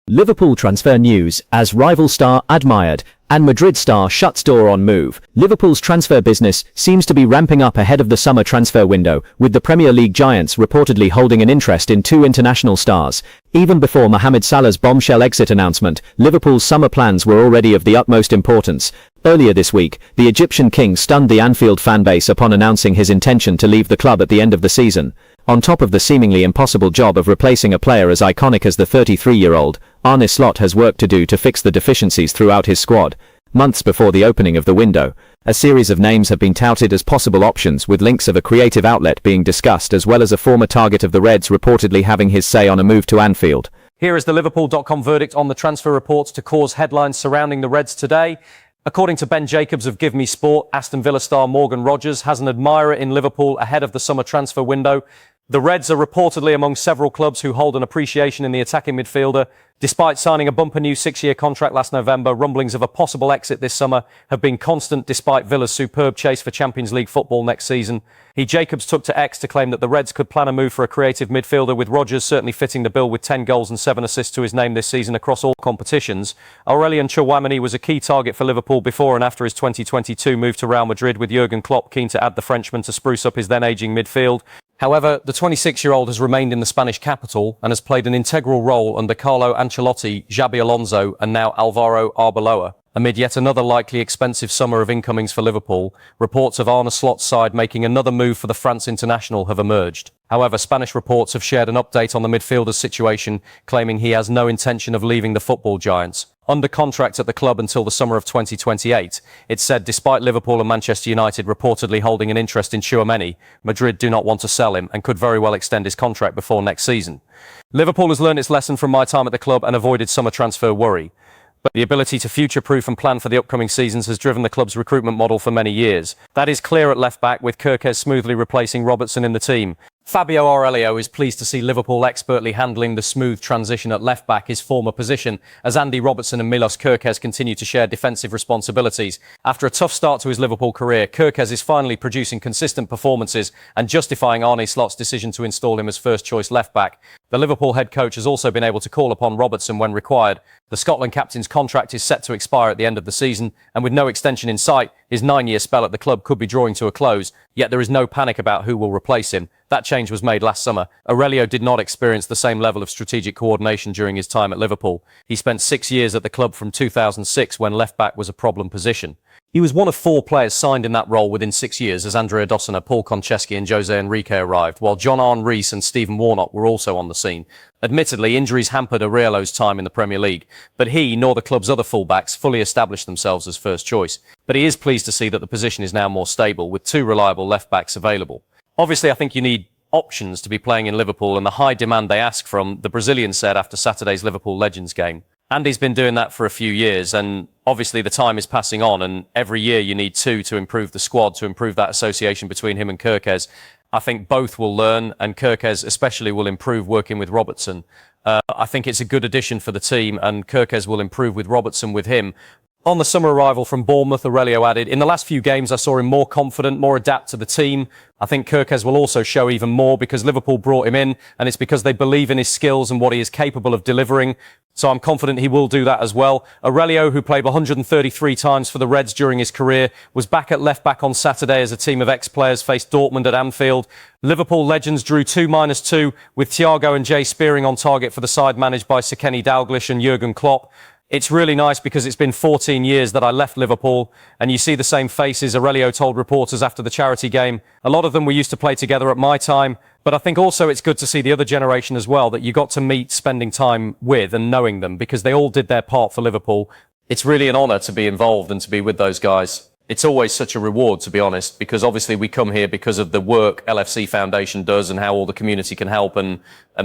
Liverpool transfer news as rival star admired and Madrid star shuts door on move. Liverpool's transfer business seems to be ramping up ahead of the summer transfer window, with the Premier League giants reportedly holding an interest in two international stars. Even before Mohamed Salah's bombshell exit announcement, Liverpool's summer plans were already of the utmost importance. Earlier this week, the Egyptian king stunned the Anfield fanbase upon announcing his intention to leave the club at the end of the season. On top of the seemingly impossible job of replacing a player as iconic as the 33-year-old, Arne Slot has work to do to fix the deficiencies throughout his squad. Months before the opening of the window, a series of names have been touted as possible options, with links of a creative outlet being discussed, as well as a former target of the Reds reportedly having his say on a move to Anfield. Here is the Liverpool.com verdict on the transfer reports to cause headlines surrounding the Reds today. According to Ben Jacobs of Give Me Sport, Aston Villa star Morgan Rogers has an admirer in Liverpool ahead of the summer transfer window. The Reds are reportedly among several clubs who hold an appreciation in the attacking midfielder. Despite signing a bumper new 6-year contract last November, rumblings of a possible exit this summer have been constant despite Villa's superb chase for Champions League football next season. Jacobs took to X to claim that the Reds could plan a move for a creative midfielder, with Rogers certainly fitting the bill with 10 goals and 7 assists to his name this season across all competitions. Aurelien Tchouameni was a key target for Liverpool before and after his 2022 move to Real Madrid, with Jurgen Klopp keen to add the Frenchman to spruce up his then ageing midfield. However, the 26-year-old has remained in the Spanish capital and has played an integral role under Carlo Ancelotti, Xabi Alonso and now Alvaro Arbeloa. Amid yet another likely expensive summer of incomings for Liverpool, reports of Arne Slot's side making another move for the France international have emerged. However, Spanish reports have shared an update on the midfielder's situation, claiming he has no intention of leaving the football giants. Under contract at the club until the summer of 2028, it said despite Liverpool and Manchester United reportedly holding an interest in Tchouameni, Madrid do not want to sell him and could very well extend his contract before next season. Liverpool has learned its lesson from my time at the club and avoided summer transfer worry. But the ability to future-proof and plan for the upcoming seasons has driven the club's recruitment model for many years. That is clear at left-back, with Kerkez smoothly replacing Robertson in the team. Fabio Aurelio is pleased to see Liverpool expertly handling the smooth transition at left-back, his former position, as Andy Robertson and Milos Kerkez continue to share defensive responsibilities. After a tough start to his Liverpool career, Kerkez is finally producing consistent performances and justifying Arne Slot's decision to install him as first-choice left-back. The Liverpool head coach has also been able to call upon Robertson when required. The Scotland captain's contract is set to expire at the end of the season, and with no extension in sight, his 9-year spell at the club could be drawing to a close, yet there is no panic about who will replace him. That change was made last summer. Aurelio did not experience the same level of strategic coordination during his time at Liverpool. He spent 6 years at the club from 2006 when left-back was a problem position. He was one of 4 players signed in that role within 6 years as Andrea Dossena, Paul Konchesky and Jose Enrique arrived, while John Arne Riis and Stephen Warnock were also on the scene. Admittedly, injuries hampered Aurelio's time in the Premier League, but he, nor the club's other fullbacks, fully established themselves as first choice. But he is pleased to see that the position is now more stable, with 2 reliable left-backs available. Obviously, I think you need options to be playing in Liverpool, and the high demand they ask from, the Brazilian said after Saturday's Liverpool Legends game. Andy's been doing that for a few years, and obviously the time is passing on, and every year you need 2 to improve the squad, to improve that association between him and Kerkez. I think both will learn, and Kerkez especially will improve working with Robertson. I think it's a good addition for the team, and Kerkez will improve with Robertson with him. On the summer arrival from Bournemouth, Aurelio added, "In the last few games I saw him more confident, more adapt to the team. I think Kerkez will also show even more because Liverpool brought him in, and it's because they believe in his skills and what he is capable of delivering. So I'm confident he will do that as well." Aurelio, who played 133 times for the Reds during his career, was back at left-back on Saturday as a team of ex-players faced Dortmund at Anfield. Liverpool legends drew 2-2, with Thiago and Jay Spearing on target for the side managed by Sir Kenny Dalglish and Jurgen Klopp. It's really nice because it's been 14 years that I left Liverpool, and you see the same faces, Aurelio told reporters after the charity game. A lot of them we used to play together at my time, but I think also it's good to see the other generation as well that you got to meet, spending time with and knowing them, because they all did their part for Liverpool. It's really an honour to be involved and to be with those guys. It's always such a reward, to be honest, because obviously we come here because of the work LFC Foundation does and how all the community can help and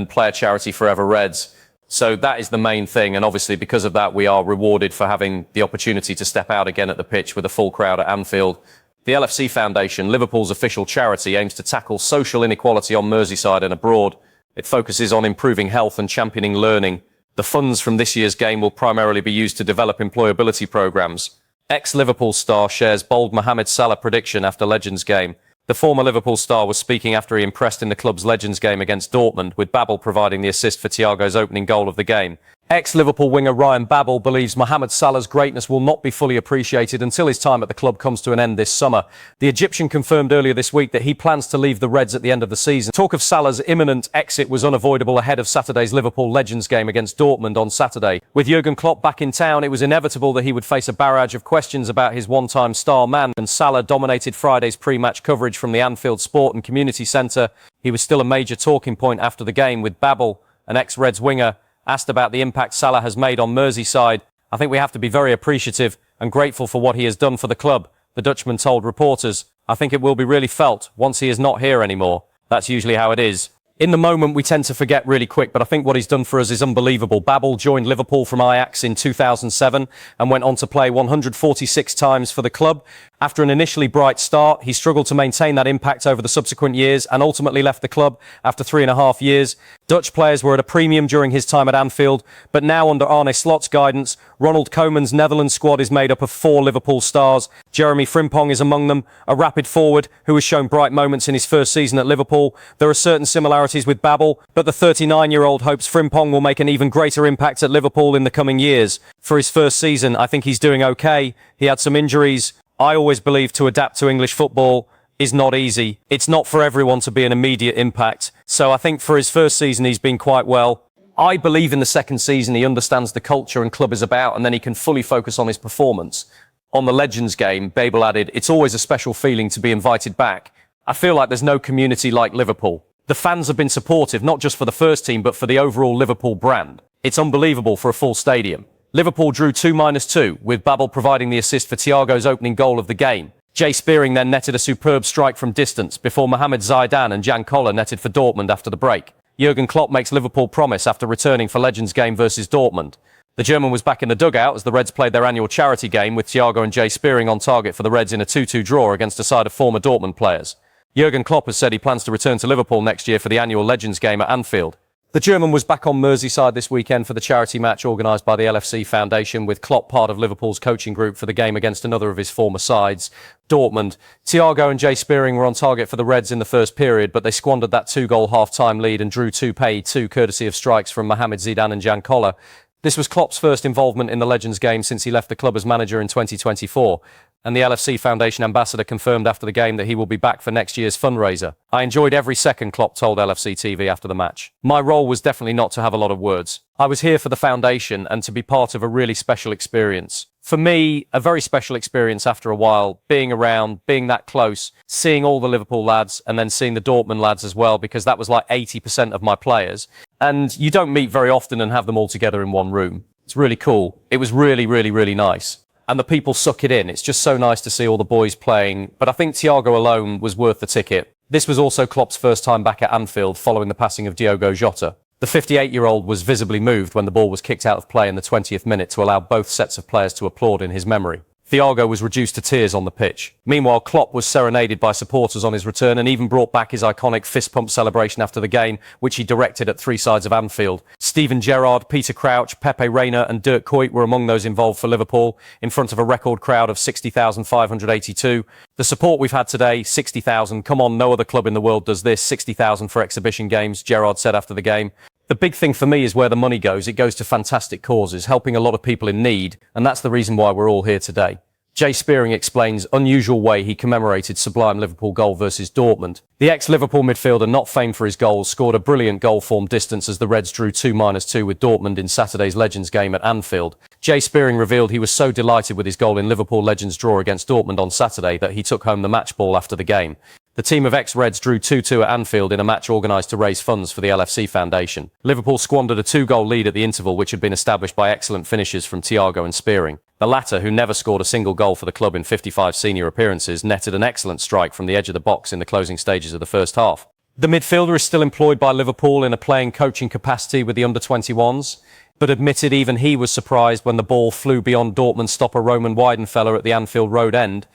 play a charity Forever Reds. So that is the main thing, and obviously because of that we are rewarded for having the opportunity to step out again at the pitch with a full crowd at Anfield. The LFC Foundation, Liverpool's official charity, aims to tackle social inequality on Merseyside and abroad. It focuses on improving health and championing learning. The funds from this year's game will primarily be used to develop employability programmes. Ex-Liverpool star shares bold Mohamed Salah prediction after Legends game. The former Liverpool star was speaking after he impressed in the club's Legends game against Dortmund, with Babel providing the assist for Thiago's opening goal of the game. Ex-Liverpool winger Ryan Babel believes Mohamed Salah's greatness will not be fully appreciated until his time at the club comes to an end this summer. The Egyptian confirmed earlier this week that he plans to leave the Reds at the end of the season. Talk of Salah's imminent exit was unavoidable ahead of Saturday's Liverpool Legends game against Dortmund on Saturday. With Jurgen Klopp back in town, it was inevitable that he would face a barrage of questions about his one-time star man, and Salah dominated Friday's pre-match coverage from the Anfield Sport and Community Centre. He was still a major talking point after the game, with Babel, an ex-Reds winger, asked about the impact Salah has made on Merseyside. "I think we have to be very appreciative and grateful for what he has done for the club," the Dutchman told reporters. "I think it will be really felt once he is not here anymore. That's usually how it is." In the moment, we tend to forget really quick, but I think what he's done for us is unbelievable. Babel joined Liverpool from Ajax in 2007 and went on to play 146 times for the club. After an initially bright start, he struggled to maintain that impact over the subsequent years and ultimately left the club after 3.5 years. Dutch players were at a premium during his time at Anfield, but now under Arne Slot's guidance, Ronald Koeman's Netherlands squad is made up of 4 Liverpool stars. Jeremy Frimpong is among them, a rapid forward who has shown bright moments in his first season at Liverpool. There are certain similarities with Babel, but the 39-year-old hopes Frimpong will make an even greater impact at Liverpool in the coming years. For his first season, I think he's doing okay. He had some injuries. I always believe to adapt to English football is not easy. It's not for everyone to be an immediate impact. So I think for his first season, he's been quite well. I believe in the second season, he understands the culture and club is about, and then he can fully focus on his performance. On the Legends game, Babel added, "It's always a special feeling to be invited back. I feel like there's no community like Liverpool. The fans have been supportive, not just for the first team, but for the overall Liverpool brand. It's unbelievable for a full stadium." Liverpool drew 2-2, with Babel providing the assist for Thiago's opening goal of the game. Jay Spearing then netted a superb strike from distance before Mohamed Zidane and Jan Koller netted for Dortmund after the break. Jurgen Klopp makes Liverpool promise after returning for Legends game versus Dortmund. The German was back in the dugout as the Reds played their annual charity game, with Thiago and Jay Spearing on target for the Reds in a 2-2 draw against a side of former Dortmund players. Jurgen Klopp has said he plans to return to Liverpool next year for the annual Legends game at Anfield. The German was back on Merseyside this weekend for the charity match organised by the LFC Foundation, with Klopp part of Liverpool's coaching group for the game against another of his former sides, Dortmund. Thiago and Jay Spearing were on target for the Reds in the first period, but they squandered that 2-goal half-time lead and drew 2-2 courtesy of strikes from Mohamed Zidane and Jan Koller. This was Klopp's first involvement in the Legends game since he left the club as manager in 2024. And the LFC Foundation ambassador confirmed after the game that he will be back for next year's fundraiser. "I enjoyed every second," Klopp told LFC TV after the match. "My role was definitely not to have a lot of words. I was here for the foundation and to be part of a really special experience. For me, a very special experience after a while, being around, being that close, seeing all the Liverpool lads and then seeing the Dortmund lads as well, because that was like 80% of my players. And you don't meet very often and have them all together in one room. It's really cool. It was really, really, really nice. And the people suck it in. It's just so nice to see all the boys playing. But I think Thiago alone was worth the ticket." This was also Klopp's first time back at Anfield following the passing of Diogo Jota. The 58-year-old was visibly moved when the ball was kicked out of play in the 20th minute to allow both sets of players to applaud in his memory. Thiago was reduced to tears on the pitch. Meanwhile, Klopp was serenaded by supporters on his return and even brought back his iconic fist pump celebration after the game, which he directed at 3 sides of Anfield. Steven Gerrard, Peter Crouch, Pepe Reina and Dirk Kuyt were among those involved for Liverpool, in front of a record crowd of 60,582. "The support we've had today, 60,000. Come on, no other club in the world does this. 60,000 for exhibition games," Gerrard said after the game. "The big thing for me is where the money goes. It goes to fantastic causes, helping a lot of people in need, and that's the reason why we're all here today." Jay Spearing explains unusual way he commemorated sublime Liverpool goal versus Dortmund. The ex-Liverpool midfielder, not famed for his goals, scored a brilliant goal from distance as the Reds drew 2-2 with Dortmund in Saturday's Legends game at Anfield. Jay Spearing revealed he was so delighted with his goal in Liverpool Legends draw against Dortmund on Saturday that he took home the match ball after the game. The team of ex-Reds drew 2-2 at Anfield in a match organised to raise funds for the LFC Foundation. Liverpool squandered a 2-goal lead at the interval, which had been established by excellent finishes from Thiago and Spearing. The latter, who never scored a single goal for the club in 55 senior appearances, netted an excellent strike from the edge of the box in the closing stages of the first half. The midfielder is still employed by Liverpool in a playing coaching capacity with the under-21s, but admitted even he was surprised when the ball flew beyond Dortmund stopper Roman Weidenfeller at the Anfield Road end.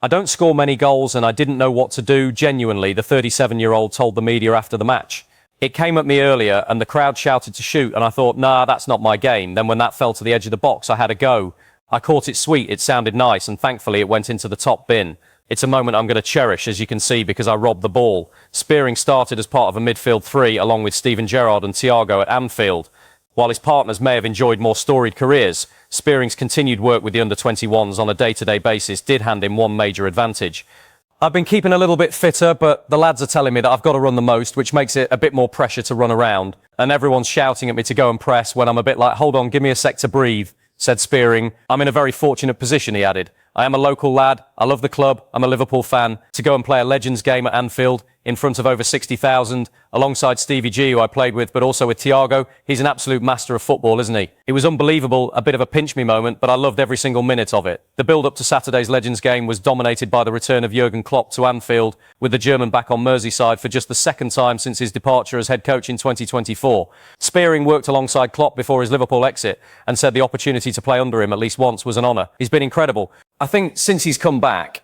"I don't score many goals and I didn't know what to do, genuinely," the 37-year-old told the media after the match. "It came at me earlier and the crowd shouted to shoot and I thought, nah, that's not my game. Then when that fell to the edge of the box, I had a go. I caught it sweet, it sounded nice, and thankfully it went into the top bin. It's a moment I'm going to cherish, as you can see, because I robbed the ball." Spearing started as part of a midfield 3 along with Steven Gerrard and Thiago at Anfield. While his partners may have enjoyed more storied careers, Spearing's continued work with the under-21s on a day-to-day basis did hand him one major advantage. I've been keeping a little bit fitter, but the lads are telling me that I've got to run the most, which makes it a bit more pressure to run around. And everyone's shouting at me to go and press when I'm a bit like, hold on, give me a sec to breathe, said Spearing. I'm in a very fortunate position, he added. I am a local lad, I love the club, I'm a Liverpool fan. To go and play a Legends game at Anfield in front of over 60,000, alongside Stevie G, who I played with, but also with Thiago, he's an absolute master of football, isn't he? It was unbelievable, a bit of a pinch-me moment, but I loved every single minute of it. The build-up to Saturday's Legends game was dominated by the return of Jurgen Klopp to Anfield, with the German back on Merseyside for just the second time since his departure as head coach in 2024. Spearing worked alongside Klopp before his Liverpool exit and said the opportunity to play under him at least once was an honour. He's been incredible. I think since he's come back,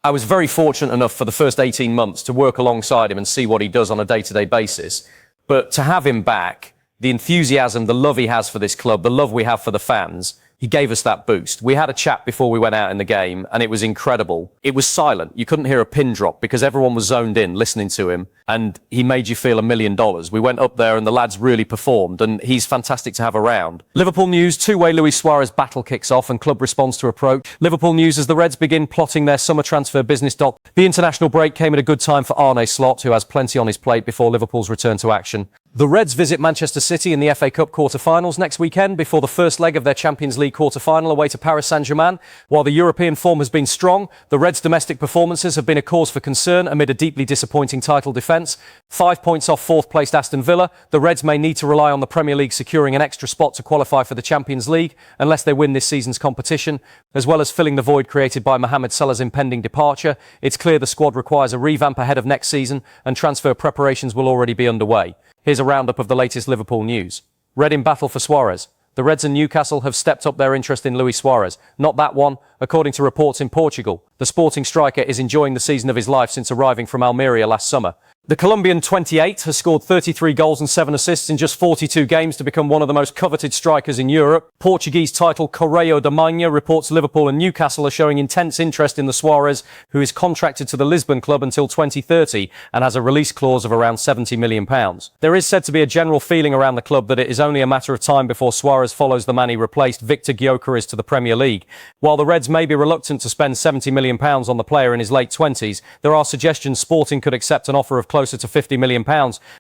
I was very fortunate enough for the first 18 months to work alongside him and see what he does on a day-to-day basis. But to have him back, the enthusiasm, the love he has for this club, the love we have for the fans, he gave us that boost. We had a chat before we went out in the game, and it was incredible. It was silent. You couldn't hear a pin drop because everyone was zoned in listening to him, and he made you feel $1 million. We went up there and the lads really performed, and he's fantastic to have around. Liverpool news, two-way Luis Suarez battle kicks off and club responds to approach. Liverpool news as the Reds begin plotting their summer transfer business doc. The international break came at a good time for Arne Slot, who has plenty on his plate before Liverpool's return to action. The Reds visit Manchester City in the FA Cup quarter-finals next weekend before the first leg of their Champions League quarter-final away to Paris Saint-Germain. While the European form has been strong, the Reds' domestic performances have been a cause for concern amid a deeply disappointing title defence. 5 points off fourth-placed Aston Villa, the Reds may need to rely on the Premier League securing an extra spot to qualify for the Champions League unless they win this season's competition. As well as filling the void created by Mohamed Salah's impending departure, it's clear the squad requires a revamp ahead of next season and transfer preparations will already be underway. Here's a roundup of the latest Liverpool news. Red in battle for Suarez. The Reds and Newcastle have stepped up their interest in Luis Suarez. Not that one, according to reports in Portugal. The Sporting striker is enjoying the season of his life since arriving from Almeria last summer. The Colombian 28 has scored 33 goals and 7 assists in just 42 games to become one of the most coveted strikers in Europe. Portuguese title Correio da Manhã reports Liverpool and Newcastle are showing intense interest in the Suarez, who is contracted to the Lisbon club until 2030 and has a release clause of around £70 million. There is said to be a general feeling around the club that it is only a matter of time before Suarez follows the man he replaced, Victor Gyökeres, to the Premier League. While the Reds may be reluctant to spend £70 million on the player in his late 20s, there are suggestions Sporting could accept an offer of closer to £50 million.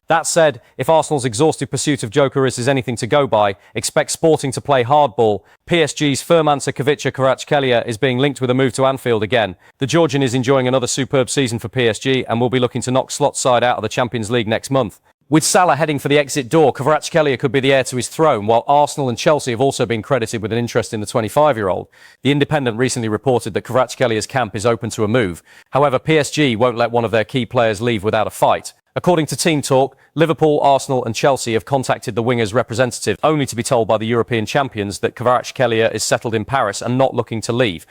That said, if Arsenal's exhaustive pursuit of Gyökeres is anything to go by, expect Sporting to play hardball. PSG's Firman Kvaratskhelia Kvaratskhelia is being linked with a move to Anfield again. The Georgian is enjoying another superb season for PSG and will be looking to knock Slot's side out of the Champions League next month. With Salah heading for the exit door, Kvaratskhelia could be the heir to his throne, while Arsenal and Chelsea have also been credited with an interest in the 25-year-old. The Independent recently reported that Kvaratskelia's camp is open to a move. However, PSG won't let one of their key players leave without a fight. According to Team Talk, Liverpool, Arsenal and Chelsea have contacted the winger's representative, only to be told by the European champions that Kvaratskhelia is settled in Paris and not looking to leave.